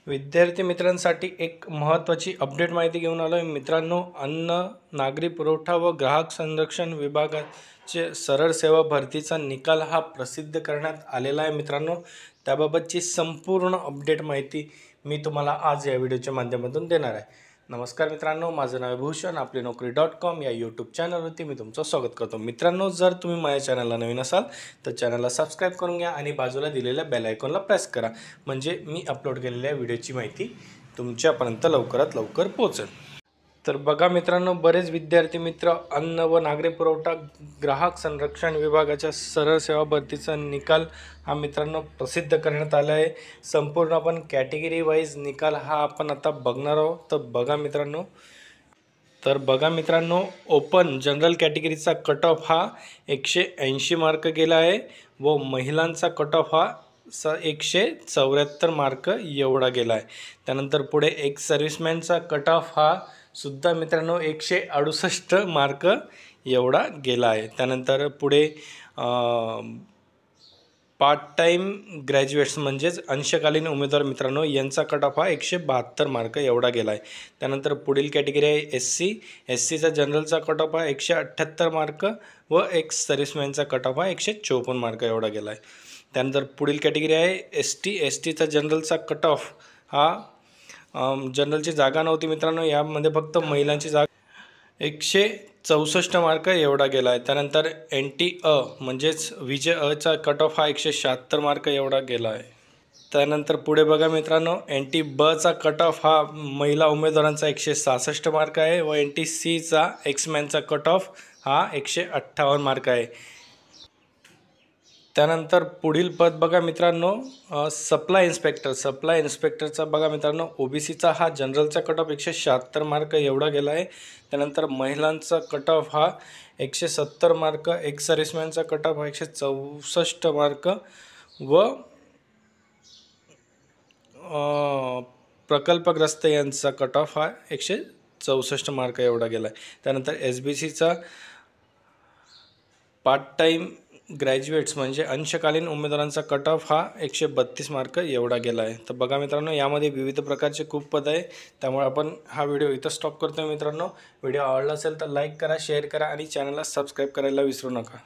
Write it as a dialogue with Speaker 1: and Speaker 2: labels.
Speaker 1: विद्यार्थी मित्रांसाठी एक महत्त्वाची अपडेट माहिती घेऊन आलो आहे मित्रांनो। अन्न नागरी पुरवठा व ग्राहक संरक्षण विभागाचे सरळ सेवा भरतीचा निकाल हा प्रसिद्ध करण्यात आलेला आहे मित्रांनो। त्याबाबतची संपूर्ण अपडेट माहिती मी तुम्हाला आज या व्हिडिओच्या माध्यमातून देणार आहे। नमस्कार मित्रांनो, माझं नाव भूषण, आपली नोकरी.com या यूट्यूब चॅनलवरती मी तुमचं स्वागत करतो। मित्रांनो, जर तुम्ही माझ्या चॅनलला नवीन असाल तर चॅनलला सबस्क्राइब करून घ्या आणि बाजूला दिलेल्या बेल आयकॉनला प्रेस करा, म्हणजे मी अपलोड केलेल्या व्हिडिओची माहिती तुमच्यापर्यंत लवकरात लवकर पोहोचेल। तर बघा मित्रांनो, बरेच विद्यार्थी मित्र अन्न व नागरी पुरवठा ग्राहक संरक्षण विभागाच्या सरळ सेवा भरतीचा निकाल हा मित्रांनो प्रसिद्ध करण्यात आला आहे। संपूर्ण आपण कॅटेगरी वाईज निकाल हा आपण आता बघणार आहोत। तर बघा मित्रांनो, ओपन जनरल कॅटेगरीचा कट ऑफ हा 180 मार्क गेला आहे व महिलांचा कट ऑफ हा 174 मार्क एवढा गेला आहे। त्यानंतर पुढे एक सर्व्हिसमॅनचा कट ऑफ हा सुद्धा मित्रांनो 168 मार्क एवढा गेला आहे। त्यानंतर पुढे पार्ट टाइम ग्रॅज्युएट्स म्हणजेच अंशकालीन उमेदवार मित्रांनो यांचा कट ऑफ हा 172 मार्क एवढा गेला आहे। त्यानंतर पुढील कॅटेगरी आहे एससीचा जनरलचा कट ऑफ हा 178 मार्क व एक सर्व्हिसमॅनचा कट ऑफ हा 154 मार्क एवढा गेला आहे। त्यानंतर पुढील कॅटेगरी आहे एसटीचा जनरलचा कट ऑफ हा जनरलची जागा नव्हती मित्रांनो, यामध्ये फक्त महिलांची जागा 164 मार्क एवढा गेला आहे। त्यानंतर NT म्हणजेच विजय अचा कट ऑफ हा 176 मार्क एवढा गेला आहे। त्यानंतर पुढे बघा मित्रांनो, NT चा कट ऑफ हा महिला उमेदवारांचा 166 मार्क आहे व NT चा एक्समॅनचा कट ऑफ हा 158 मार्क आहे। त्यानंतर पुढील पद बघा मित्रांनो, सप्लाय इन्स्पेक्टरचा बघा मित्रांनो, OBCचा हा जनरलचा कट ऑफ 176 मार्क एवढा गेला आहे। त्यानंतर महिलांचा कट ऑफ हा 170 मार्क, एक सर्व्हिसमॅनचा कट ऑफ 164 मार्क व प्रकल्पग्रस्त यांचा कट ऑफ हा 164 मार्क एवढा गेला आहे। त्यानंतर SBCचा पार्ट टाइम ग्रॅज्युएट्स म्हणजे अंशकालीन उमेदवारांचा कट ऑफ हा 132 मार्क एवढा गेला आहे। तर बघा मित्रांनो, यामध्ये विविध प्रकारचे खूप पद आहे, त्यामुळे आपण हा व्हिडिओ इथं स्टॉप करतोय मित्रांनो। व्हिडिओ आवडला असेल तर लाईक करा, शेअर करा आणि चॅनलला सबस्क्राईब करायला विसरू नका।